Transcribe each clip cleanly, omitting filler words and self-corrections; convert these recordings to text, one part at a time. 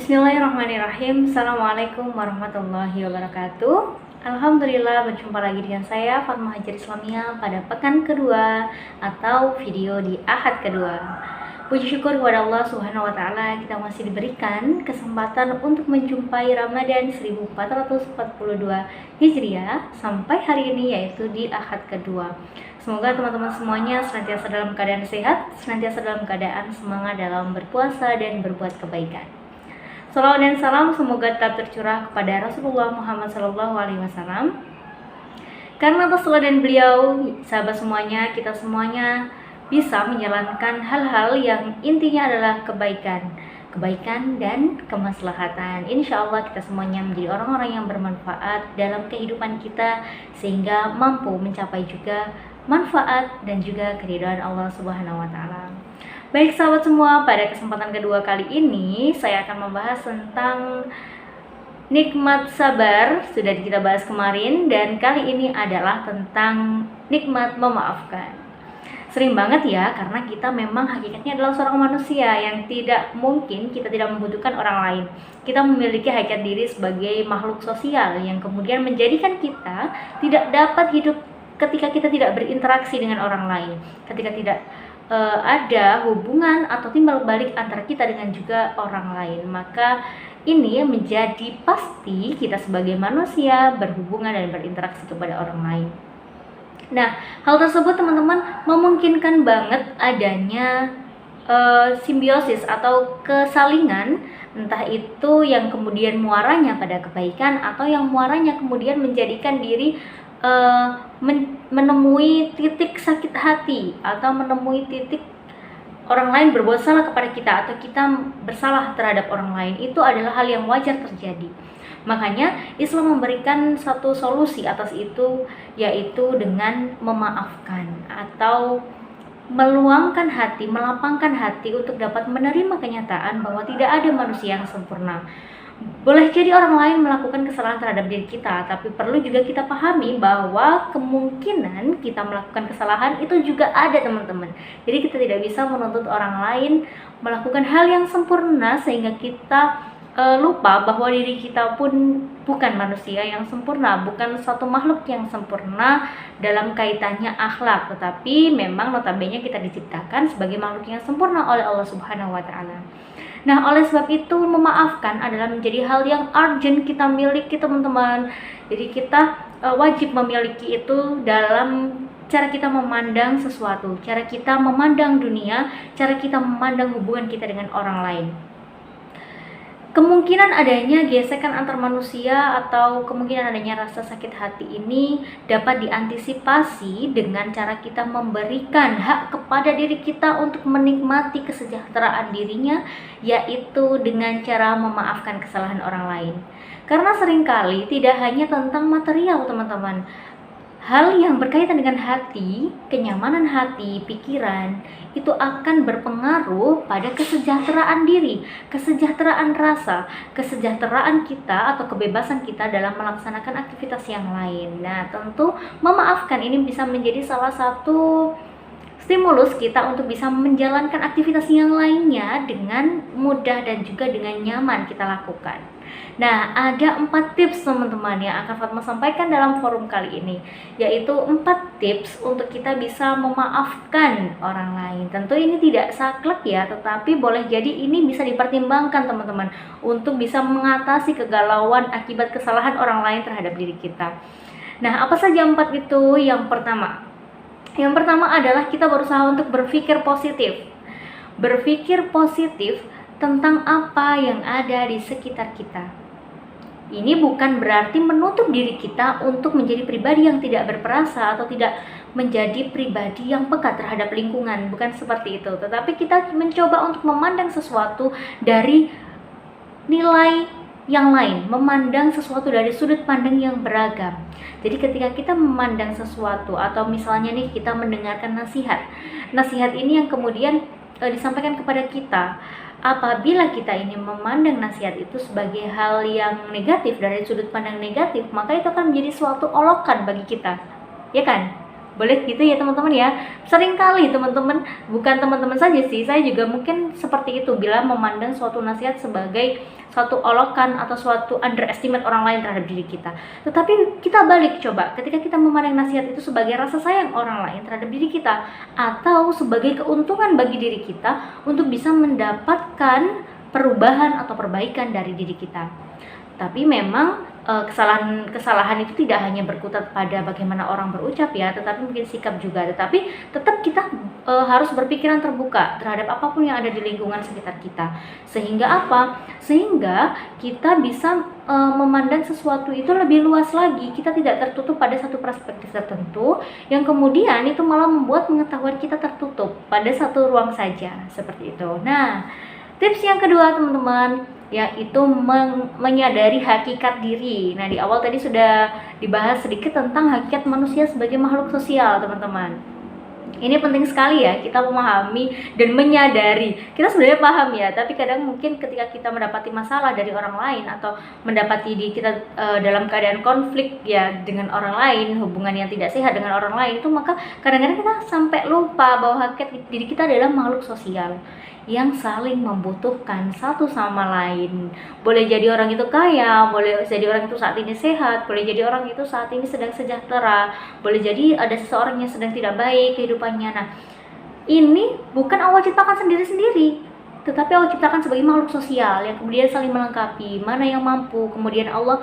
Bismillahirrahmanirrahim. Assalamualaikum warahmatullahi wabarakatuh. Alhamdulillah, berjumpa lagi dengan saya Fatma Hajar Islamia pada pekan kedua atau video di Ahad kedua. Puji syukur kepada Allah Subhanahu wa taala, kita masih diberikan kesempatan untuk menjumpai Ramadan 1442 Hijriah sampai hari ini, yaitu di Ahad kedua. Semoga teman-teman semuanya senantiasa dalam keadaan sehat, senantiasa dalam keadaan semangat dalam berpuasa dan berbuat kebaikan. Salawat dan salam semoga tetap tercurah kepada Rasulullah Muhammad SAW. Karena atas teladan beliau, sahabat semuanya, kita semuanya bisa menjalankan hal-hal yang intinya adalah kebaikan dan kemaslahatan. Insya Allah kita semuanya menjadi orang-orang yang bermanfaat dalam kehidupan kita, sehingga mampu mencapai juga manfaat dan juga keridhaan Allah Subhanahu wa taala. Baik sahabat semua, pada kesempatan kedua kali ini saya akan membahas tentang nikmat sabar. Sudah kita bahas kemarin, dan kali ini adalah tentang nikmat memaafkan. Sering banget ya, karena kita memang hakikatnya adalah seorang manusia yang tidak mungkin kita tidak membutuhkan orang lain. Kita memiliki hakikat diri sebagai makhluk sosial yang kemudian menjadikan kita tidak dapat hidup ketika kita tidak berinteraksi dengan orang lain, ketika tidak ada hubungan atau timbal balik antara kita dengan juga orang lain. Maka ini menjadi pasti kita sebagai manusia berhubungan dan berinteraksi kepada orang lain. Nah, hal tersebut teman-teman memungkinkan banget adanya simbiosis atau kesalingan, entah itu yang kemudian muaranya pada kebaikan atau yang muaranya kemudian menjadikan diri menemui titik sakit hati atau menemui titik orang lain berbuat salah kepada kita atau kita bersalah terhadap orang lain. Itu adalah hal yang wajar terjadi. Makanya Islam memberikan satu solusi atas itu, yaitu dengan memaafkan atau meluangkan hati, melapangkan hati untuk dapat menerima kenyataan bahwa tidak ada manusia yang sempurna. Boleh jadi orang lain melakukan kesalahan terhadap diri kita, tapi perlu juga kita pahami bahwa kemungkinan kita melakukan kesalahan itu juga ada, teman-teman. Jadi kita tidak bisa menuntut orang lain melakukan hal yang sempurna sehingga kita lupa bahwa diri kita pun bukan manusia yang sempurna, bukan suatu makhluk yang sempurna dalam kaitannya akhlak, tetapi memang notabene kita diciptakan sebagai makhluk yang sempurna oleh Allah Subhanahu wa taala. Nah, oleh sebab itu memaafkan adalah menjadi hal yang urgent kita miliki, teman-teman. Jadi kita wajib memiliki itu dalam cara kita memandang sesuatu, cara kita memandang dunia, cara kita memandang hubungan kita dengan orang lain. Kemungkinan adanya gesekan antar manusia atau kemungkinan adanya rasa sakit hati ini dapat diantisipasi dengan cara kita memberikan hak kepada diri kita untuk menikmati kesejahteraan dirinya, yaitu dengan cara memaafkan kesalahan orang lain. Karena seringkali tidak hanya tentang material, teman-teman. Hal yang berkaitan dengan hati, kenyamanan hati, pikiran, itu akan berpengaruh pada kesejahteraan diri, kesejahteraan rasa, kesejahteraan kita atau kebebasan kita dalam melaksanakan aktivitas yang lain. Nah, tentu memaafkan ini bisa menjadi salah satu stimulus kita untuk bisa menjalankan aktivitas yang lainnya dengan mudah dan juga dengan nyaman kita lakukan. Nah, ada 4 tips teman-teman yang akan Fatma sampaikan dalam forum kali ini, yaitu 4 tips untuk kita bisa memaafkan orang lain. Tentu ini tidak saklek ya, tetapi boleh jadi ini bisa dipertimbangkan teman-teman untuk bisa mengatasi kegalauan akibat kesalahan orang lain terhadap diri kita. Nah, apa saja 4 itu? Yang pertama adalah kita berusaha untuk berpikir positif. Berpikir positif tentang apa yang ada di sekitar kita. Ini bukan berarti menutup diri kita untuk menjadi pribadi yang tidak berperasa atau tidak menjadi pribadi yang peka terhadap lingkungan, bukan seperti itu. Tetapi kita mencoba untuk memandang sesuatu dari nilai yang lain, memandang sesuatu dari sudut pandang yang beragam. Jadi ketika kita memandang sesuatu atau misalnya nih kita mendengarkan nasihat ini yang kemudian disampaikan kepada kita, apabila kita ini memandang nasihat itu sebagai hal yang negatif dari sudut pandang negatif, maka itu akan menjadi suatu olokan bagi kita, ya kan? Boleh gitu ya teman-teman ya. Sering kali teman-teman, bukan teman-teman saja sih, saya juga mungkin seperti itu bila memandang suatu nasihat sebagai suatu olokan atau suatu underestimate orang lain terhadap diri kita. Tetapi kita balik coba, ketika kita memandang nasihat itu sebagai rasa sayang orang lain terhadap diri kita, atau sebagai keuntungan bagi diri kita untuk bisa mendapatkan perubahan atau perbaikan dari diri kita. Tapi memang kesalahan itu tidak hanya berkutat pada bagaimana orang berucap ya, tetapi mungkin sikap juga. Tetapi tetap kita harus berpikiran terbuka terhadap apapun yang ada di lingkungan sekitar kita. Sehingga apa? Sehingga kita bisa memandang sesuatu itu lebih luas lagi. Kita tidak tertutup pada satu perspektif tertentu yang kemudian itu malah membuat pengetahuan kita tertutup pada satu ruang saja, seperti itu. Nah, tips yang kedua teman-teman, yaitu menyadari hakikat diri. Nah, di awal tadi sudah dibahas sedikit tentang hakikat manusia sebagai makhluk sosial, teman-teman. Ini penting sekali ya, kita memahami dan menyadari. Kita sebenarnya paham ya, tapi kadang mungkin ketika kita mendapati masalah dari orang lain atau mendapati diri kita dalam keadaan konflik ya dengan orang lain, hubungan yang tidak sehat dengan orang lain itu, maka kadang-kadang kita sampai lupa bahwa hakikat diri kita adalah makhluk sosial yang saling membutuhkan satu sama lain. Boleh jadi orang itu kaya, boleh jadi orang itu saat ini sehat, boleh jadi orang itu saat ini sedang sejahtera, boleh jadi ada seseorang yang sedang tidak baik kehidupannya. Nah, ini bukan Allah ciptakan sendiri-sendiri, tetapi Allah ciptakan sebagai makhluk sosial yang kemudian saling melengkapi. Mana yang mampu, kemudian Allah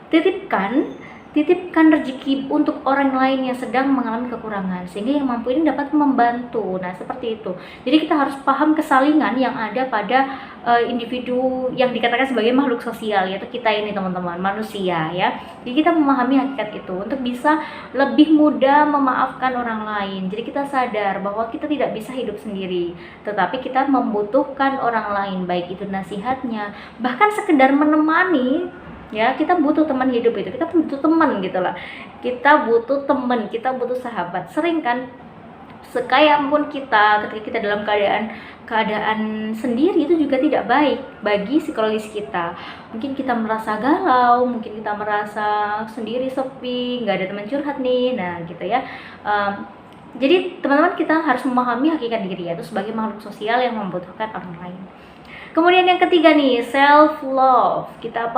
titipkan rezeki untuk orang lain yang sedang mengalami kekurangan, sehingga yang mampu ini dapat membantu. Nah, seperti itu. Jadi kita harus paham kesalingan yang ada pada individu yang dikatakan sebagai makhluk sosial, yaitu kita ini teman-teman, manusia ya. Jadi kita memahami hakikat itu untuk bisa lebih mudah memaafkan orang lain. Jadi kita sadar bahwa kita tidak bisa hidup sendiri, tetapi kita membutuhkan orang lain, baik itu nasihatnya, bahkan sekedar menemani. Ya, kita butuh teman hidup itu, kita butuh teman gitu lah, kita butuh teman, kita butuh sahabat. Sering kan sekaya pun kita, ketika kita dalam keadaan sendiri itu juga tidak baik bagi psikologis kita. Mungkin kita merasa galau, mungkin kita merasa sendiri, sepi, nggak ada teman curhat nih. Nah gitu ya. Jadi teman-teman, kita harus memahami hakikat diri yaitu sebagai makhluk sosial yang membutuhkan orang lain. Kemudian yang ketiga nih, self love. Kita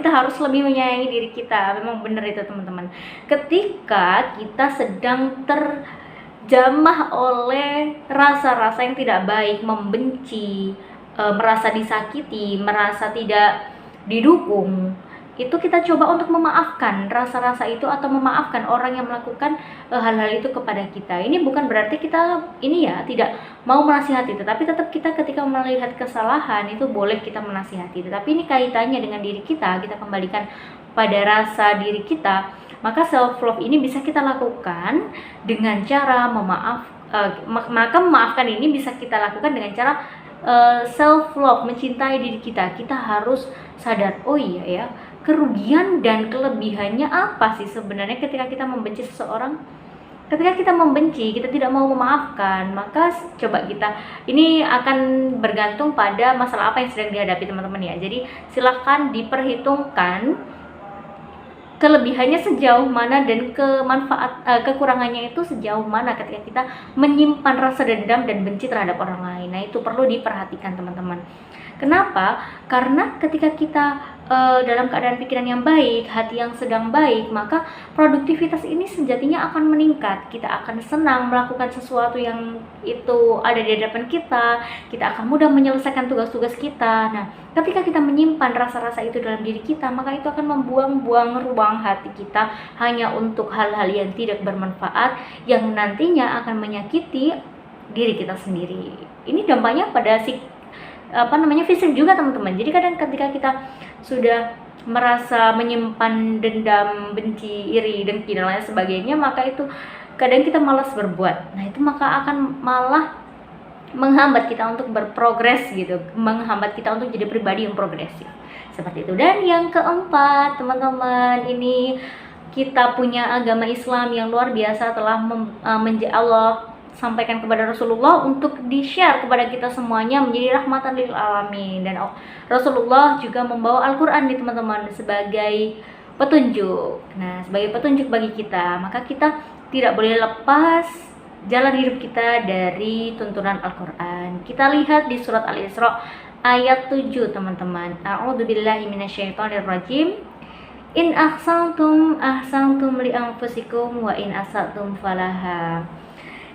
harus lebih menyayangi diri kita. Memang benar itu teman-teman. Ketika kita sedang terjamah oleh rasa-rasa yang tidak baik, membenci, merasa disakiti, merasa tidak didukung, itu kita coba untuk memaafkan rasa-rasa itu atau memaafkan orang yang melakukan hal-hal itu kepada kita. Ini bukan berarti kita tidak mau menasihati, tetapi tetap kita ketika melihat kesalahan itu boleh kita menasihati. Tetapi ini kaitannya dengan diri kita kembalikan pada rasa diri kita. Maka self love ini bisa kita lakukan dengan cara maka memaafkan ini bisa kita lakukan dengan cara self love, mencintai diri kita. Kita harus sadar, oh iya ya, kerugian dan kelebihannya apa sih sebenarnya ketika kita membenci seseorang. Ketika kita membenci, kita tidak mau memaafkan, maka coba ini akan bergantung pada masalah apa yang sedang dihadapi teman-teman ya. Jadi silakan diperhitungkan kelebihannya sejauh mana dan kekurangannya itu sejauh mana ketika kita menyimpan rasa dendam dan benci terhadap orang lain. Nah, itu perlu diperhatikan teman-teman. Kenapa? Karena ketika kita dalam keadaan pikiran yang baik, hati yang sedang baik, maka produktivitas ini sejatinya akan meningkat. Kita akan senang melakukan sesuatu yang itu ada di hadapan kita akan mudah menyelesaikan tugas-tugas kita. Nah, ketika kita menyimpan rasa-rasa itu dalam diri kita, maka itu akan membuang-buang ruang hati kita hanya untuk hal-hal yang tidak bermanfaat, yang nantinya akan menyakiti diri kita sendiri. Ini dampaknya pada fisik juga teman-teman. Jadi kadang ketika kita sudah merasa menyimpan dendam, benci, iri, dengki dan lain sebagainya, maka itu kadang kita malas berbuat. Nah, itu maka akan malah menghambat kita untuk berprogres gitu, menghambat kita untuk jadi pribadi yang progresif. Seperti itu. Dan yang keempat, teman-teman, ini kita punya agama Islam yang luar biasa telah Allah sampaikan kepada Rasulullah untuk di-share kepada kita semuanya menjadi rahmatan lil alamin. Dan Rasulullah juga membawa Al-Quran nih teman-teman sebagai petunjuk. Nah, sebagai petunjuk bagi kita, maka kita tidak boleh lepas jalan hidup kita dari tuntunan Al-Quran. Kita lihat di surat Al-Isra ayat 7, teman-teman. A'udzubillahi minasyaitonirrajim. In ahsantum li anfusikum wa in asatum falaha.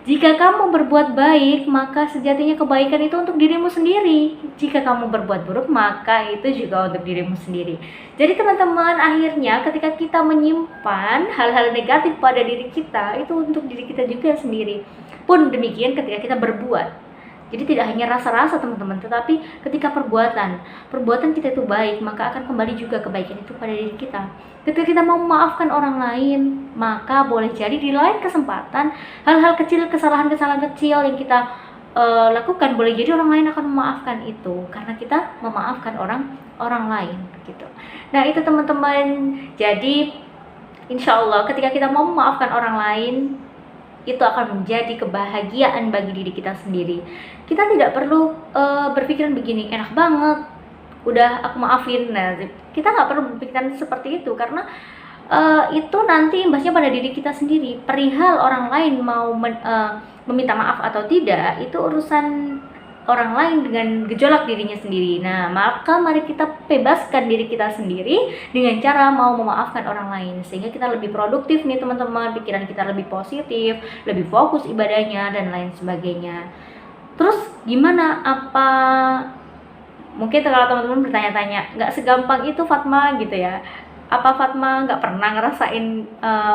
Jika kamu berbuat baik, maka sejatinya kebaikan itu untuk dirimu sendiri. Jika kamu berbuat buruk, maka itu juga untuk dirimu sendiri. Jadi teman-teman, akhirnya ketika kita menyimpan hal-hal negatif pada diri kita, itu untuk diri kita juga sendiri. Pun demikian ketika kita berbuat. Jadi tidak hanya rasa-rasa teman-teman, tetapi ketika perbuatan kita itu baik, maka akan kembali juga kebaikan itu pada diri kita. Ketika kita mau memaafkan orang lain, maka boleh jadi di lain kesempatan hal-hal kecil, kesalahan-kesalahan kecil yang kita lakukan, boleh jadi orang lain akan memaafkan itu karena kita memaafkan orang lain gitu. Nah itu teman-teman, jadi insya Allah ketika kita mau memaafkan orang lain, itu akan menjadi kebahagiaan bagi diri kita sendiri. Kita tidak perlu berpikiran begini, enak banget, udah aku maafin. Nah, kita nggak perlu berpikiran seperti itu karena itu nanti imbasnya pada diri kita sendiri. Perihal orang lain mau meminta maaf atau tidak, itu urusan orang lain dengan gejolak dirinya sendiri. Nah, maka mari kita bebaskan diri kita sendiri dengan cara mau memaafkan orang lain, sehingga kita lebih produktif nih teman-teman, pikiran kita lebih positif, lebih fokus ibadahnya dan lain sebagainya. Terus gimana? Apa mungkin kalau teman-teman bertanya-tanya, nggak segampang itu Fatma gitu ya? Apa Fatma nggak pernah ngerasain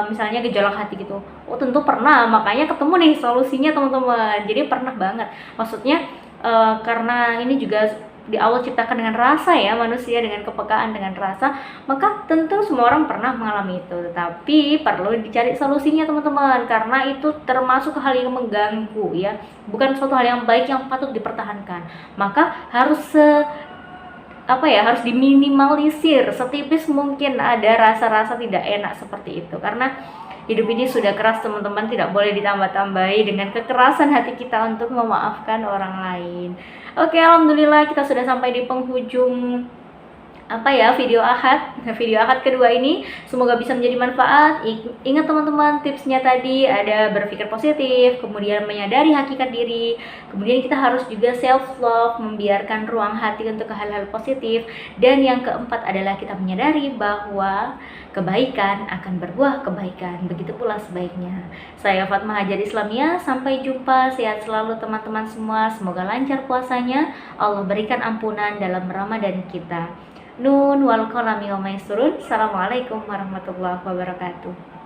misalnya gejolak hati gitu? Oh tentu pernah, makanya ketemu nih solusinya teman-teman. Jadi pernah banget, maksudnya karena ini juga di Allah ciptakan dengan rasa ya, manusia dengan kepekaan dengan rasa, maka tentu semua orang pernah mengalami itu. Tetapi perlu dicari solusinya teman-teman, karena itu termasuk hal yang mengganggu ya, bukan suatu hal yang baik yang patut dipertahankan. Maka harus harus diminimalisir setipis mungkin ada rasa-rasa tidak enak seperti itu, karena hidup ini sudah keras teman-teman, tidak boleh ditambah-tambahi dengan kekerasan hati kita untuk memaafkan orang lain. Oke, alhamdulillah kita sudah sampai di penghujung video ahad kedua ini. Semoga bisa menjadi manfaat. Ingat teman-teman, tipsnya tadi ada berpikir positif, kemudian menyadari hakikat diri, kemudian kita harus juga self love, membiarkan ruang hati untuk hal-hal positif, dan yang keempat adalah kita menyadari bahwa kebaikan akan berbuah kebaikan, begitu pula sebaiknya. Saya Fatma Hajar Islamiyah, sampai jumpa, sehat selalu teman-teman semua, semoga lancar puasanya, Allah berikan ampunan dalam Ramadan kita. Nun wal qalami wa ma yasturun. Assalamualaikum warahmatullahi wabarakatuh.